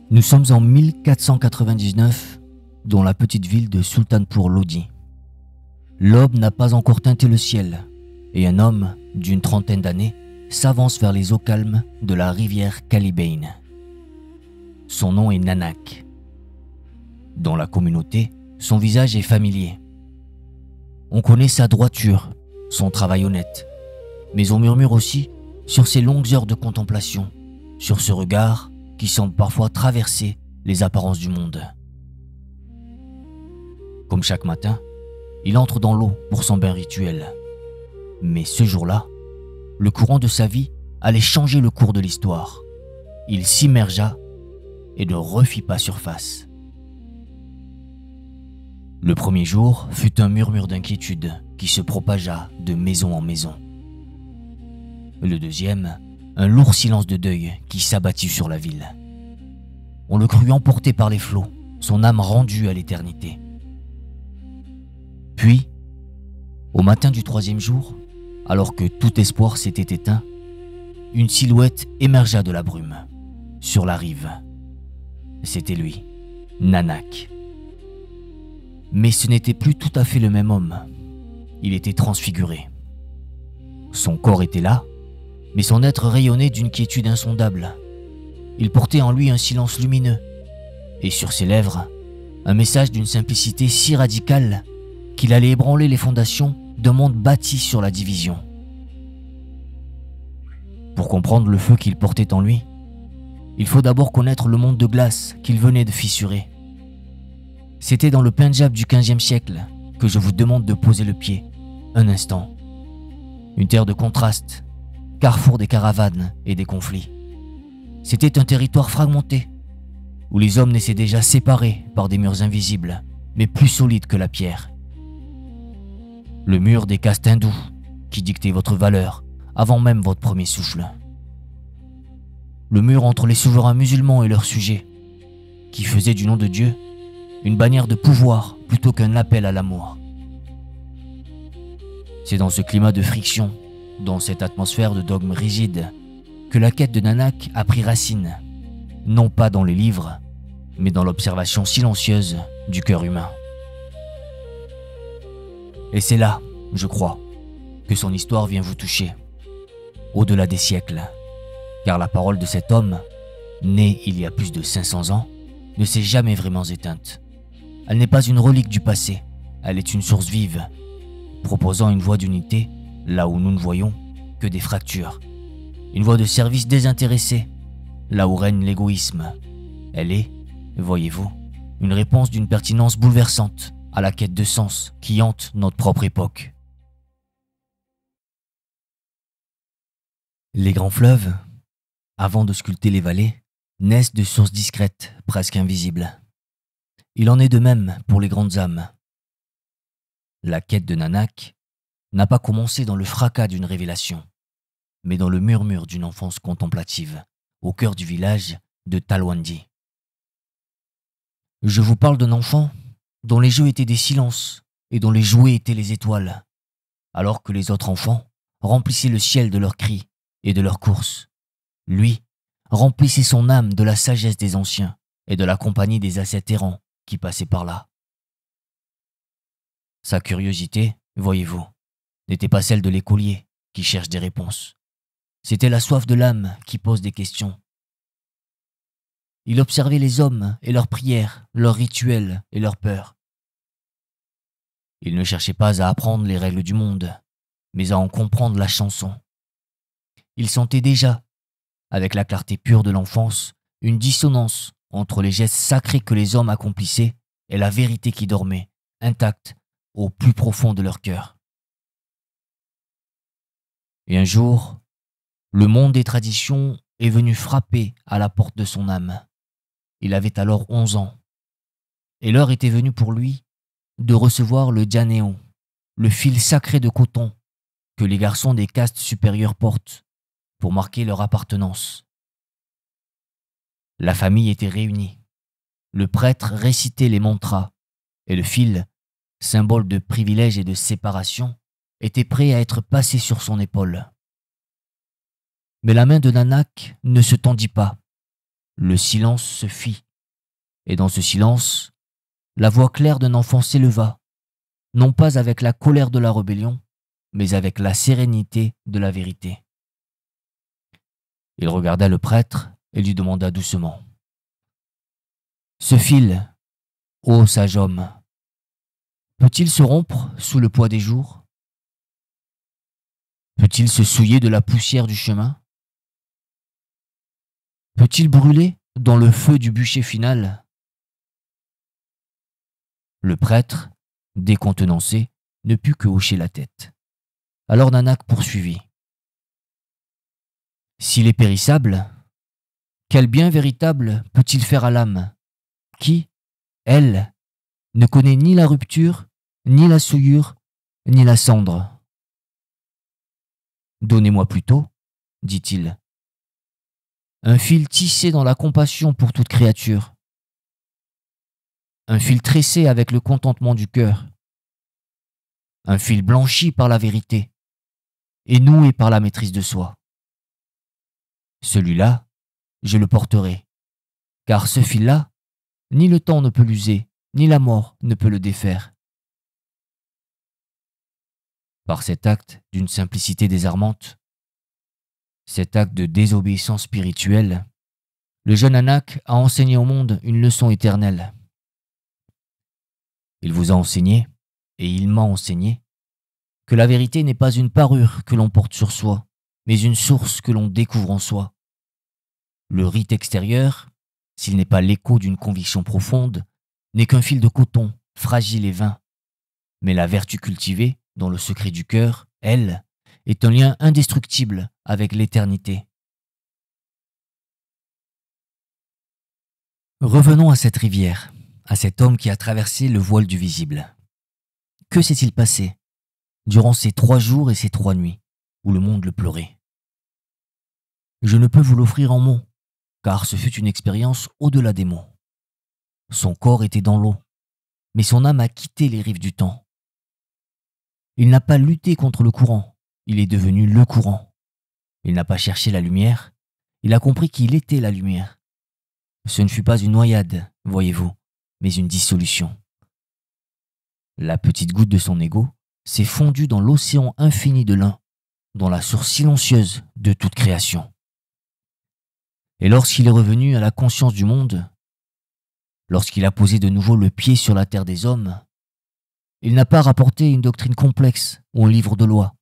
Nous sommes en 1499 dans la petite ville de Sultanpur Lodi. L'aube n'a pas encore teinté le ciel et un homme d'une trentaine d'années s'avance vers les eaux calmes de la rivière Kalibain. Son nom est Nanak. Dans la communauté, son visage est familier. On connaît sa droiture, son travail honnête, mais on murmure aussi sur ses longues heures de contemplation, sur ce regard qui semble parfois traverser les apparences du monde. Comme chaque matin, il entre dans l'eau pour son bain rituel. Mais ce jour-là, le courant de sa vie allait changer le cours de l'histoire. Il s'immergea et ne refit pas surface. Le premier jour fut un murmure d'inquiétude qui se propagea de maison en maison. Le deuxième, un lourd silence de deuil qui s'abattit sur la ville. On le crut emporté par les flots, son âme rendue à l'éternité. Puis, au matin du troisième jour, alors que tout espoir s'était éteint, une silhouette émergea de la brume, sur la rive. C'était lui, Nanak. Mais ce n'était plus tout à fait le même homme. Il était transfiguré. Son corps était là, mais son être rayonnait d'une quiétude insondable. Il portait en lui un silence lumineux, et sur ses lèvres, un message d'une simplicité si radicale qu'il allait ébranler les fondations d'un monde bâti sur la division. Pour comprendre le feu qu'il portait en lui, il faut d'abord connaître le monde de glace qu'il venait de fissurer. C'était dans le Pendjab du XVe siècle que je vous demande de poser le pied, un instant. Une terre de contraste, carrefour des caravanes et des conflits. C'était un territoire fragmenté, où les hommes naissaient déjà séparés par des murs invisibles, mais plus solides que la pierre. Le mur des castes hindous, qui dictait votre valeur avant même votre premier souffle. Le mur entre les souverains musulmans et leurs sujets, qui faisait du nom de Dieu une bannière de pouvoir plutôt qu'un appel à l'amour. C'est dans ce climat de friction, dans cette atmosphère de dogmes rigides, que la quête de Nanak a pris racine, non pas dans les livres, mais dans l'observation silencieuse du cœur humain. Et c'est là, je crois, que son histoire vient vous toucher, au-delà des siècles, car la parole de cet homme, né il y a plus de 500 ans, ne s'est jamais vraiment éteinte. Elle n'est pas une relique du passé, elle est une source vive, proposant une voie d'unité là où nous ne voyons que des fractures. Une voie de service désintéressé, là où règne l'égoïsme. Elle est, voyez-vous, une réponse d'une pertinence bouleversante à la quête de sens qui hante notre propre époque. Les grands fleuves, avant de sculpter les vallées, naissent de sources discrètes, presque invisibles. Il en est de même pour les grandes âmes. La quête de Nanak n'a pas commencé dans le fracas d'une révélation, mais dans le murmure d'une enfance contemplative, au cœur du village de Talwandi. Je vous parle d'un enfant dont les jeux étaient des silences et dont les jouets étaient les étoiles, alors que les autres enfants remplissaient le ciel de leurs cris et de leurs courses. Lui remplissait son âme de la sagesse des anciens et de la compagnie des ascètes errants qui passaient par là. Sa curiosité, voyez-vous, n'était pas celle de l'écolier qui cherche des réponses. C'était la soif de l'âme qui pose des questions. Il observait les hommes et leurs prières, leurs rituels et leurs peurs. Il ne cherchait pas à apprendre les règles du monde, mais à en comprendre la chanson. Il sentait déjà, avec la clarté pure de l'enfance, une dissonance entre les gestes sacrés que les hommes accomplissaient et la vérité qui dormait, intacte, au plus profond de leur cœur. Et un jour, le monde des traditions est venu frapper à la porte de son âme. Il avait alors 11 ans. Et l'heure était venue pour lui de recevoir le janéon, le fil sacré de coton que les garçons des castes supérieures portent pour marquer leur appartenance. La famille était réunie. Le prêtre récitait les mantras et le fil, symbole de privilège et de séparation, était prêt à être passé sur son épaule. Mais la main de Nanak ne se tendit pas. Le silence se fit, et dans ce silence, la voix claire d'un enfant s'éleva, non pas avec la colère de la rébellion, mais avec la sérénité de la vérité. Il regarda le prêtre et lui demanda doucement: « Ce fil, ô sage homme, peut-il se rompre sous le poids des jours? Peut-il se souiller de la poussière du chemin? Peut-il brûler dans le feu du bûcher final ?» Le prêtre, décontenancé, ne put que hocher la tête. Alors Nanak poursuivit: « S'il est périssable, quel bien véritable peut-il faire à l'âme, qui, elle, ne connaît ni la rupture, ni la souillure, ni la cendre? Donnez-moi plutôt, dit-il, un fil tissé dans la compassion pour toute créature, un fil tressé avec le contentement du cœur, un fil blanchi par la vérité et noué par la maîtrise de soi. Celui-là, je le porterai, car ce fil-là, ni le temps ne peut l'user, ni la mort ne peut le défaire. » Par cet acte d'une simplicité désarmante, cet acte de désobéissance spirituelle, le jeune Nanak a enseigné au monde une leçon éternelle. Il vous a enseigné, et il m'a enseigné, que la vérité n'est pas une parure que l'on porte sur soi, mais une source que l'on découvre en soi. Le rite extérieur, s'il n'est pas l'écho d'une conviction profonde, n'est qu'un fil de coton, fragile et vain. Mais la vertu cultivée, dans le secret du cœur, elle, est un lien indestructible avec l'éternité. Revenons à cette rivière, à cet homme qui a traversé le voile du visible. Que s'est-il passé durant ces 3 jours et ces 3 nuits où le monde le pleurait? Je ne peux vous l'offrir en mots, car ce fut une expérience au-delà des mots. Son corps était dans l'eau, mais son âme a quitté les rives du temps. Il n'a pas lutté contre le courant, il est devenu le courant. Il n'a pas cherché la lumière, il a compris qu'il était la lumière. Ce ne fut pas une noyade, voyez-vous, mais une dissolution. La petite goutte de son ego s'est fondue dans l'océan infini de l'un, dans la source silencieuse de toute création. Et lorsqu'il est revenu à la conscience du monde, lorsqu'il a posé de nouveau le pied sur la terre des hommes, il n'a pas rapporté une doctrine complexe ou un livre de loi.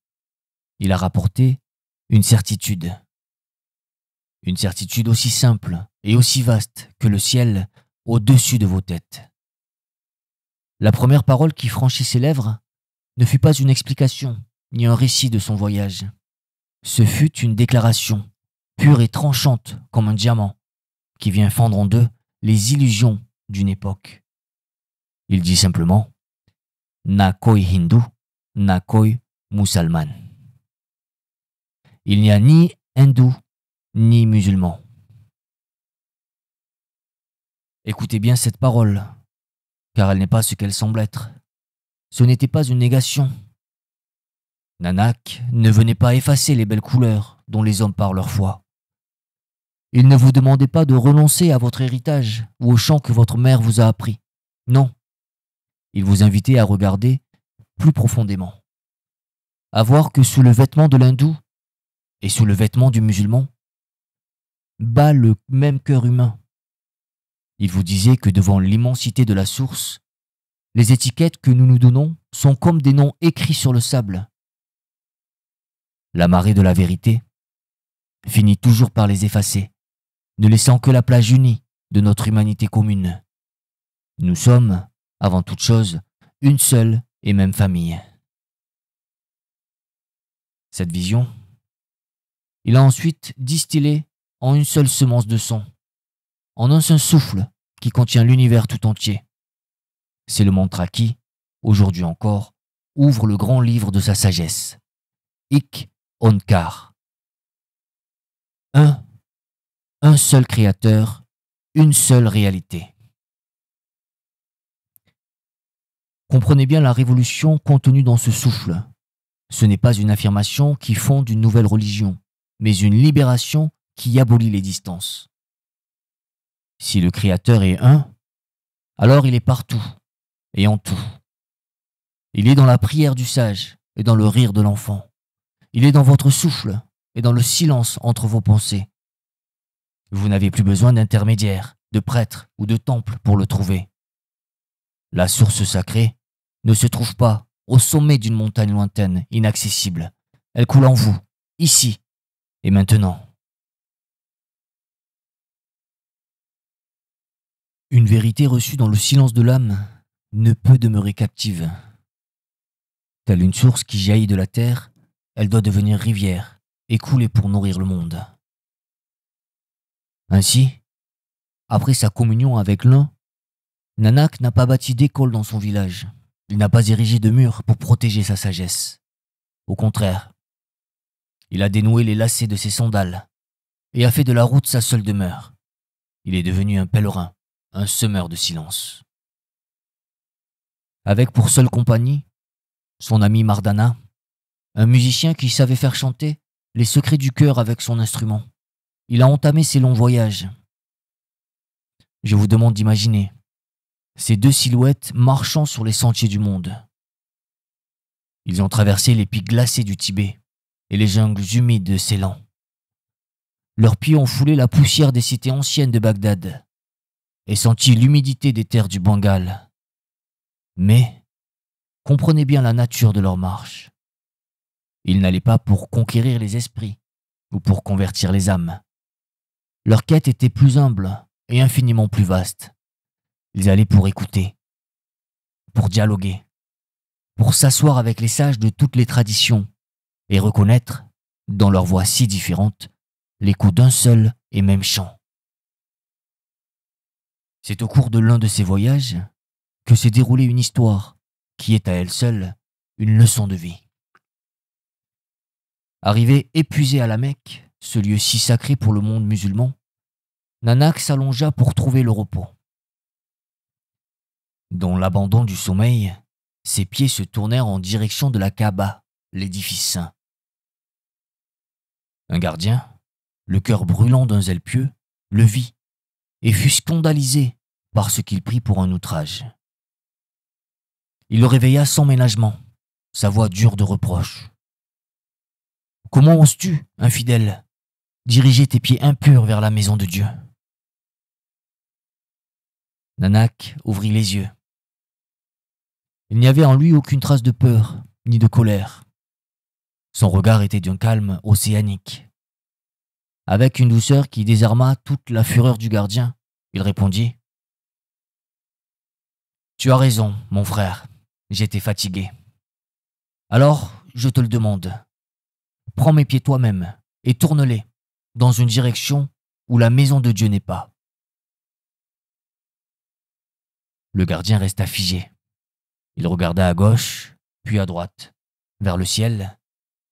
Il a rapporté une certitude. Une certitude aussi simple et aussi vaste que le ciel au-dessus de vos têtes. La première parole qui franchit ses lèvres ne fut pas une explication ni un récit de son voyage. Ce fut une déclaration, pure et tranchante comme un diamant, qui vient fendre en deux les illusions d'une époque. Il dit simplement: « Na koi hindou, na koi musalman ». Il n'y a ni hindou, ni musulman. Écoutez bien cette parole, car elle n'est pas ce qu'elle semble être. Ce n'était pas une négation. Nanak ne venait pas effacer les belles couleurs dont les hommes parlent leur foi. Il ne vous demandait pas de renoncer à votre héritage ou au chant que votre mère vous a appris. Non. Il vous invitait à regarder plus profondément. À voir que sous le vêtement de l'hindou et sous le vêtement du musulman bat le même cœur humain. Il vous disait que devant l'immensité de la source, les étiquettes que nous nous donnons sont comme des noms écrits sur le sable. La marée de la vérité finit toujours par les effacer, ne laissant que la plage unie de notre humanité commune. Nous sommes, avant toute chose, une seule et même famille. Cette vision, il a ensuite distillée en une seule semence de son, en un seul souffle qui contient l'univers tout entier. C'est le mantra qui, aujourd'hui encore, ouvre le grand livre de sa sagesse. Ik Onkar. Un seul créateur, une seule réalité. Comprenez bien la révolution contenue dans ce souffle. Ce n'est pas une affirmation qui fonde une nouvelle religion, mais une libération qui abolit les distances. Si le Créateur est un, alors il est partout et en tout. Il est dans la prière du sage et dans le rire de l'enfant. Il est dans votre souffle et dans le silence entre vos pensées. Vous n'avez plus besoin d'intermédiaires, de prêtres ou de temples pour le trouver. La source sacrée ne se trouve pas au sommet d'une montagne lointaine, inaccessible. Elle coule en vous, ici et maintenant. Une vérité reçue dans le silence de l'âme ne peut demeurer captive. Telle une source qui jaillit de la terre, elle doit devenir rivière et couler pour nourrir le monde. Ainsi, après sa communion avec l'un, Nanak n'a pas bâti d'école dans son village. Il n'a pas érigé de murs pour protéger sa sagesse. Au contraire, il a dénoué les lacets de ses sandales et a fait de la route sa seule demeure. Il est devenu un pèlerin, un semeur de silence. Avec pour seule compagnie son ami Mardana, un musicien qui savait faire chanter les secrets du cœur avec son instrument. Il a entamé ses longs voyages. Je vous demande d'imaginer ces deux silhouettes marchant sur les sentiers du monde. Ils ont traversé les pics glacés du Tibet et les jungles humides de Ceylan. Leurs pieds ont foulé la poussière des cités anciennes de Bagdad et senti l'humidité des terres du Bengale. Mais comprenez bien la nature de leur marche. Ils n'allaient pas pour conquérir les esprits ou pour convertir les âmes. Leur quête était plus humble et infiniment plus vaste. Ils allaient pour écouter, pour dialoguer, pour s'asseoir avec les sages de toutes les traditions et reconnaître, dans leurs voix si différentes, l'écho d'un seul et même chant. C'est au cours de l'un de ces voyages que s'est déroulée une histoire qui est à elle seule une leçon de vie. Arrivé épuisé à la Mecque, ce lieu si sacré pour le monde musulman, Nanak s'allongea pour trouver le repos. Dans l'abandon du sommeil, ses pieds se tournèrent en direction de la Kaaba, l'édifice saint. Un gardien, le cœur brûlant d'un zèle pieux, le vit et fut scandalisé par ce qu'il prit pour un outrage. Il le réveilla sans ménagement, sa voix dure de reproche. « Comment oses-tu, infidèle, diriger tes pieds impurs vers la maison de Dieu ?» Nanak ouvrit les yeux. Il n'y avait en lui aucune trace de peur, ni de colère. Son regard était d'un calme océanique. Avec une douceur qui désarma toute la fureur du gardien, il répondit : « Tu as raison, mon frère, j'étais fatigué. Alors, je te le demande, prends mes pieds toi-même et tourne-les dans une direction où la maison de Dieu n'est pas. » Le gardien resta figé. Il regarda à gauche, puis à droite, vers le ciel,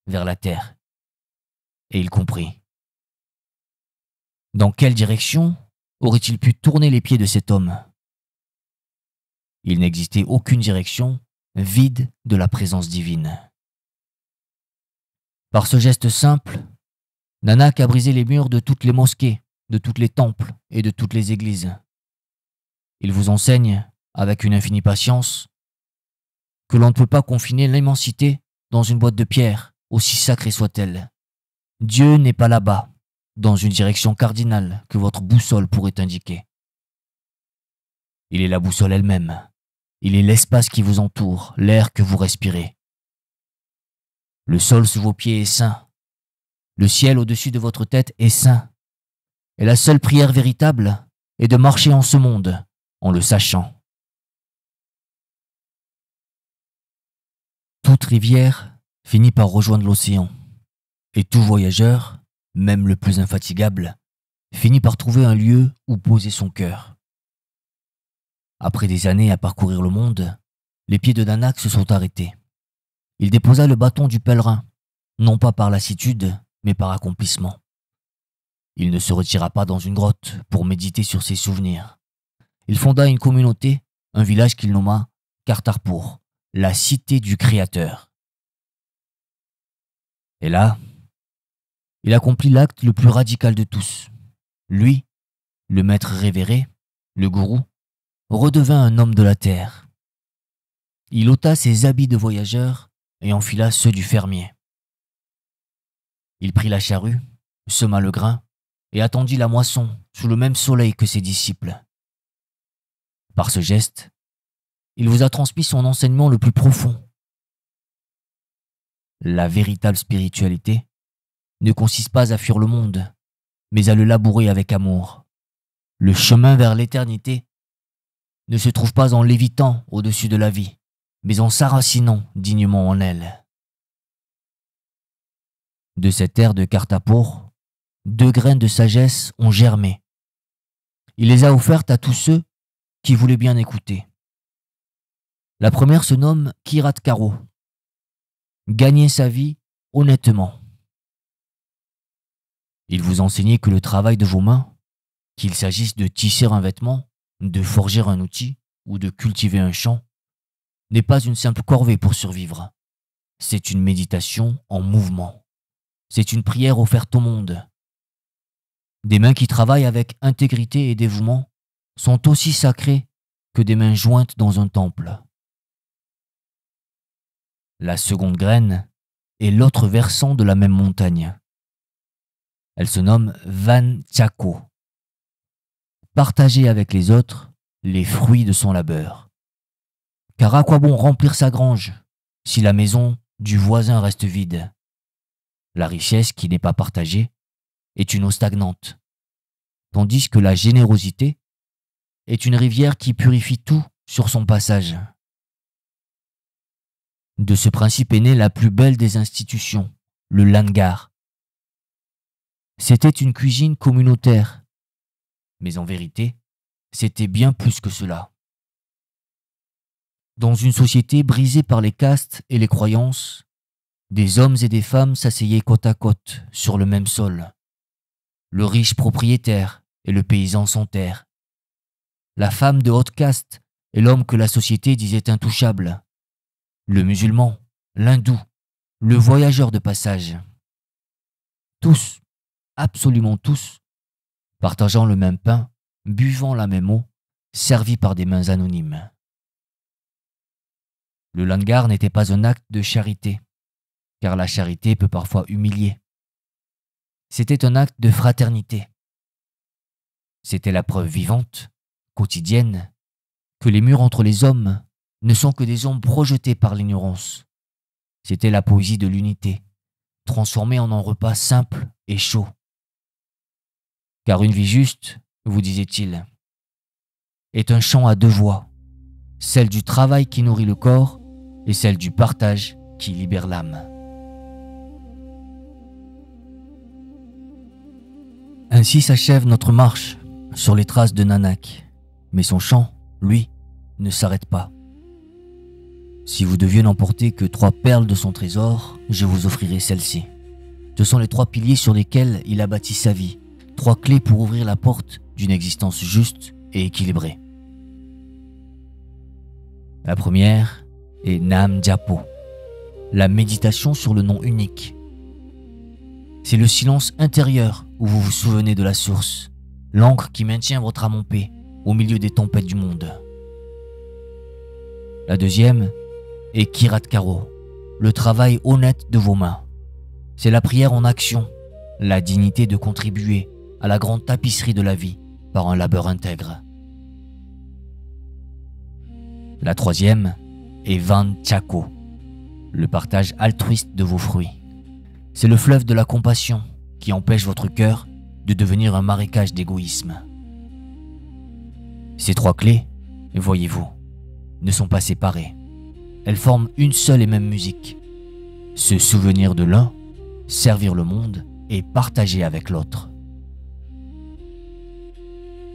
vers la terre. Et il comprit. Dans quelle direction aurait-il pu tourner les pieds de cet homme ? Il n'existait aucune direction vide de la présence divine. Par ce geste simple, Nanak a brisé les murs de toutes les mosquées, de tous les temples et de toutes les églises. Il vous enseigne, avec une infinie patience, que l'on ne peut pas confiner l'immensité dans une boîte de pierre, aussi sacrée soit-elle. Dieu n'est pas là-bas, dans une direction cardinale que votre boussole pourrait indiquer. Il est la boussole elle-même. Il est l'espace qui vous entoure, l'air que vous respirez. Le sol sous vos pieds est saint. Le ciel au-dessus de votre tête est saint. Et la seule prière véritable est de marcher en ce monde, en le sachant. Toute rivière finit par rejoindre l'océan. Et tout voyageur, même le plus infatigable, finit par trouver un lieu où poser son cœur. Après des années à parcourir le monde, les pieds de Nanak se sont arrêtés. Il déposa le bâton du pèlerin, non pas par lassitude, mais par accomplissement. Il ne se retira pas dans une grotte pour méditer sur ses souvenirs. Il fonda une communauté, un village qu'il nomma Kartarpur, la cité du Créateur. Et là, il accomplit l'acte le plus radical de tous. Lui Le maître révéré, le gourou, redevint un homme de la terre. Il ôta ses habits de voyageur et enfila ceux du fermier. Il prit la charrue, sema le grain et attendit la moisson sous le même soleil que ses disciples. Par ce geste, il vous a transmis son enseignement le plus profond. La véritable spiritualité ne consiste pas à fuir le monde, mais à le labourer avec amour. Le chemin vers l'éternité ne se trouve pas en lévitant au-dessus de la vie, mais en s'enracinant dignement en elle. De cette terre de Kartarpur, 2 graines de sagesse ont germé. Il les a offertes à tous ceux qui voulaient bien écouter. La première se nomme Kirat Karo. Gagner sa vie honnêtement. Il vous enseignait que le travail de vos mains, qu'il s'agisse de tisser un vêtement, de forger un outil ou de cultiver un champ, n'est pas une simple corvée pour survivre. C'est une méditation en mouvement. C'est une prière offerte au monde. Des mains qui travaillent avec intégrité et dévouement sont aussi sacrées que des mains jointes dans un temple. La seconde graine est l'autre versant de la même montagne. Elle se nomme Van Chako. Partager avec les autres les fruits de son labeur. Car à quoi bon remplir sa grange si la maison du voisin reste vide? La richesse qui n'est pas partagée est une eau stagnante, tandis que la générosité est une rivière qui purifie tout sur son passage. De ce principe est née la plus belle des institutions, le langar. C'était une cuisine communautaire, mais en vérité, c'était bien plus que cela. Dans une société brisée par les castes et les croyances, des hommes et des femmes s'asseyaient côte à côte sur le même sol. Le riche propriétaire et le paysan sans terre. La femme de haute caste et l'homme que la société disait intouchable. Le musulman, l'hindou, le voyageur de passage. Tous, absolument tous, partageant le même pain, buvant la même eau, servis par des mains anonymes. Le langar n'était pas un acte de charité, car la charité peut parfois humilier. C'était un acte de fraternité. C'était la preuve vivante, quotidienne, que les murs entre les hommes ne sont que des ombres projetées par l'ignorance. C'était la poésie de l'unité, transformée en un repas simple et chaud. Car une vie juste, vous disait-il, est un chant à 2 voix, celle du travail qui nourrit le corps et celle du partage qui libère l'âme. Ainsi s'achève notre marche sur les traces de Nanak, mais son chant, lui, ne s'arrête pas. Si vous deviez n'emporter que 3 perles de son trésor, je vous offrirai celle-ci. Ce sont les 3 piliers sur lesquels il a bâti sa vie, 3 clés pour ouvrir la porte d'une existence juste et équilibrée. La première est Nam Japo, la méditation sur le nom unique. C'est le silence intérieur où vous vous souvenez de la source, l'encre qui maintient votre âme en paix au milieu des tempêtes du monde. La deuxième est Kirat Karo, le travail honnête de vos mains. C'est la prière en action, la dignité de contribuer à la grande tapisserie de la vie par un labeur intègre. La troisième est Van Chako, le partage altruiste de vos fruits. C'est le fleuve de la compassion qui empêche votre cœur de devenir un marécage d'égoïsme. Ces 3 clés, voyez-vous, ne sont pas séparées. Elles forment une seule et même musique. Se souvenir de l'un, servir le monde et partager avec l'autre.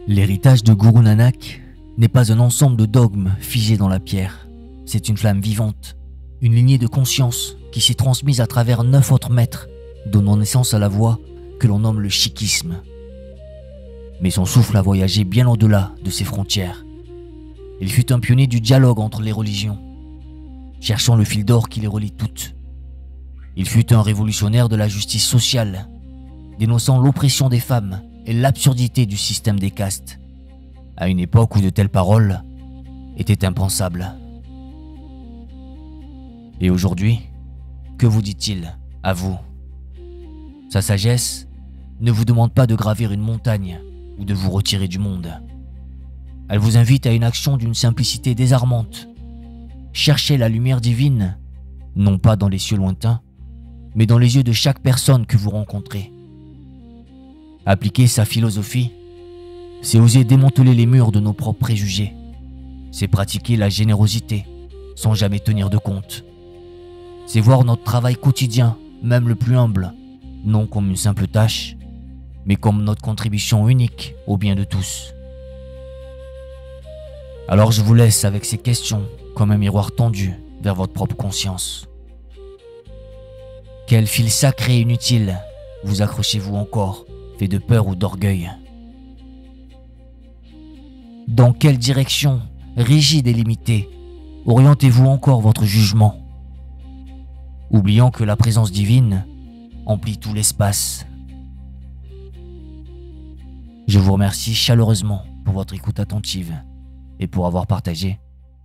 L'héritage de Guru Nanak n'est pas un ensemble de dogmes figés dans la pierre. C'est une flamme vivante, une lignée de conscience qui s'est transmise à travers 9 autres maîtres, donnant naissance à la voie que l'on nomme le sikhisme. Mais son souffle a voyagé bien au-delà de ses frontières. Il fut un pionnier du dialogue entre les religions, cherchant le fil d'or qui les relie toutes. Il fut un révolutionnaire de la justice sociale, dénonçant l'oppression des femmes et l'absurdité du système des castes, à une époque où de telles paroles étaient impensables. Et aujourd'hui, que vous dit-il à vous? Sa sagesse ne vous demande pas de gravir une montagne ou de vous retirer du monde. Elle vous invite à une action d'une simplicité désarmante. Cherchez la lumière divine, non pas dans les cieux lointains, mais dans les yeux de chaque personne que vous rencontrez. Appliquer sa philosophie, c'est oser démanteler les murs de nos propres préjugés. C'est pratiquer la générosité sans jamais tenir de compte. C'est voir notre travail quotidien, même le plus humble, non comme une simple tâche, mais comme notre contribution unique au bien de tous. Alors je vous laisse avec ces questions comme un miroir tendu vers votre propre conscience. Quel fil sacré et inutile vous accrochez-vous encore, fait de peur ou d'orgueil? Dans quelle direction, rigide et limitée, orientez-vous encore votre jugement, oubliant que la présence divine emplit tout l'espace? Je vous remercie chaleureusement pour votre écoute attentive et pour avoir partagé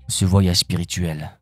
ce voyage spirituel.